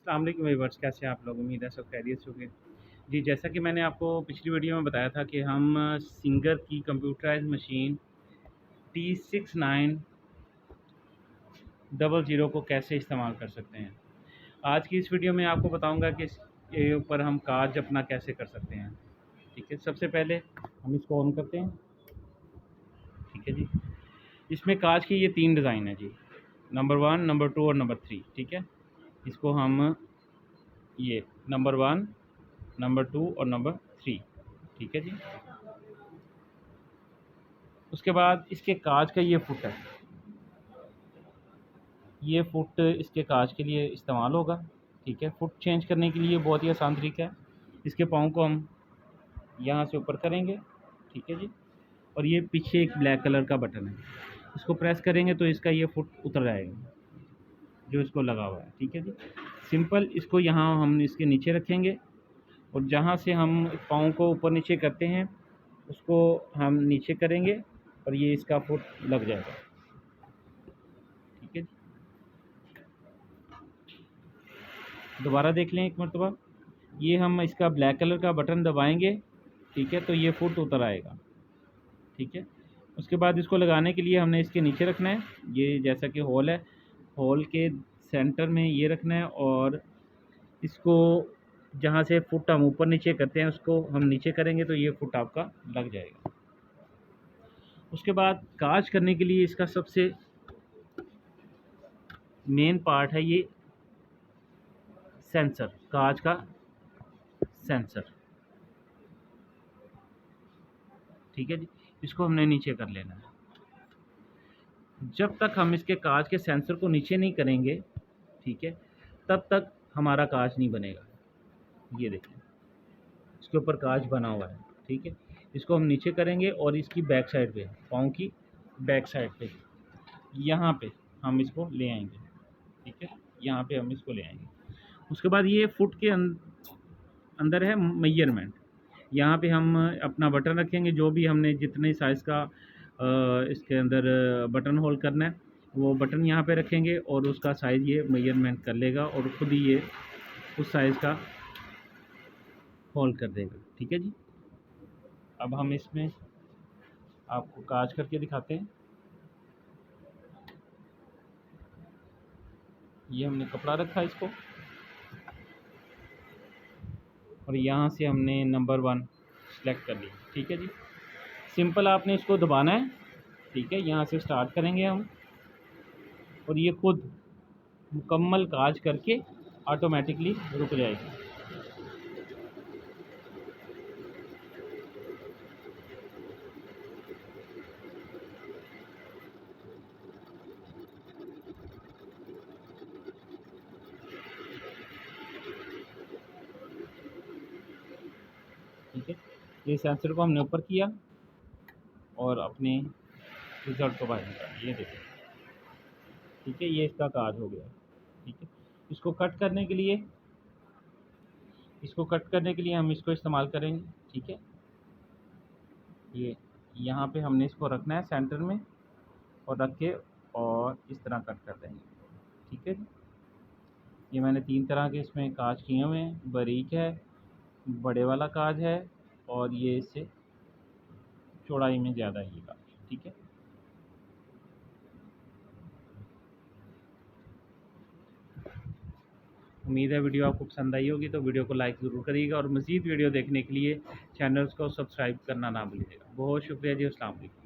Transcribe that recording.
अस्सलाम वालेकुम व्यूअर्स, कैसे हैं आप लोग? उम्मीद है सब खैरियत से होंगे। जी, जैसा कि मैंने आपको पिछली वीडियो में बताया था कि हम सिंगर की कंप्यूटराइज़्ड मशीन T6900 को कैसे इस्तेमाल कर सकते हैं। आज की इस वीडियो में आपको बताऊंगा कि इसके ऊपर हम कार्य अपना कैसे कर सकते हैं। ठीक है, सबसे पहले हम इसको ऑन करते हैं। ठीक है जी, इसमें कांच की ये 3 डिज़ाइन है जी, नंबर 1, नंबर 2 और नंबर 3। ठीक है, इसको हम ये नंबर 1, नंबर 2 और नंबर 3। ठीक है जी, उसके बाद इसके कांच का ये फुट है, ये फुट इसके कांच के लिए इस्तेमाल होगा। ठीक है, फुट चेंज करने के लिए बहुत ही आसान तरीका है। इसके पाँव को हम यहाँ से ऊपर करेंगे। ठीक है जी, और ये पीछे एक ब्लैक कलर का बटन है, इसको प्रेस करेंगे तो इसका ये फुट उतर जाएगा जो इसको लगा हुआ है। ठीक है जी, सिंपल। इसको यहाँ हम इसके नीचे रखेंगे और जहाँ से हम पाँव को ऊपर नीचे करते हैं उसको हम नीचे करेंगे और ये इसका फुट लग जाएगा। ठीक है जी, दोबारा देख लें एक मरतबा। ये हम इसका ब्लैक कलर का बटन दबाएंगे, ठीक है, तो ये फुट उतर आएगा। ठीक है, उसके बाद इसको लगाने के लिए हमने इसके नीचे रखना है, ये जैसा कि होल है, होल के सेंटर में ये रखना है और इसको जहाँ से फुट हम ऊपर नीचे करते हैं उसको हम नीचे करेंगे तो ये फुट आपका लग जाएगा। उसके बाद काज करने के लिए इसका सबसे मेन पार्ट है ये सेंसर, कांच का सेंसर। ठीक है जी, इसको हमने नीचे कर लेना है। जब तक हम इसके कांच के सेंसर को नीचे नहीं करेंगे, ठीक है, तब तक हमारा कांच नहीं बनेगा। ये देखें, इसके ऊपर कांच बना हुआ है। ठीक है, इसको हम नीचे करेंगे और इसकी बैक साइड पे, पाँव की बैक साइड पे, यहाँ पे हम इसको ले आएंगे। ठीक है, यहाँ पे हम इसको ले आएंगे। उसके बाद ये फुट के अंदर है मेजरमेंट, यहाँ पे हम अपना बटन रखेंगे, जो भी हमने जितने साइज़ का इसके अंदर बटन होल करना है वो बटन यहाँ पे रखेंगे और उसका साइज़ ये मेजरमेंट कर लेगा और ख़ुद ही ये उस साइज़ का होल कर देगा। ठीक है जी, अब हम इसमें आपको काज करके दिखाते हैं। ये हमने कपड़ा रखा इसको और यहाँ से हमने नंबर 1 सेलेक्ट कर लिया। ठीक है जी, सिंपल आपने इसको दबाना है। ठीक है, यहाँ से स्टार्ट करेंगे हम और ये खुद मुकम्मल काज करके ऑटोमेटिकली रुक जाएगी। ठीक है, ये सेंसर को हमने ऊपर किया और अपने रिज़ल्ट को बाहर निकाला, ये देखिए। ठीक है, ये इसका काज हो गया। ठीक है, इसको कट करने के लिए हम इसको इस्तेमाल करेंगे। ठीक है, ये यहाँ पे हमने इसको रखना है सेंटर में और रख के और इस तरह कट कर देंगे। ठीक है, ये मैंने 3 तरह के इसमें काज किए हुए हैं, बारीक है, बड़े वाला काज है और ये इससे चौड़ाई में ज़्यादा है ये काज। ठीक है, उम्मीद है वीडियो आपको पसंद आई होगी, तो वीडियो को लाइक ज़रूर करिएगा और मज़ीद वीडियो देखने के लिए चैनल को सब्सक्राइब करना ना भूलिएगा। बहुत शुक्रिया जी, अस्सलाम वालेकुम।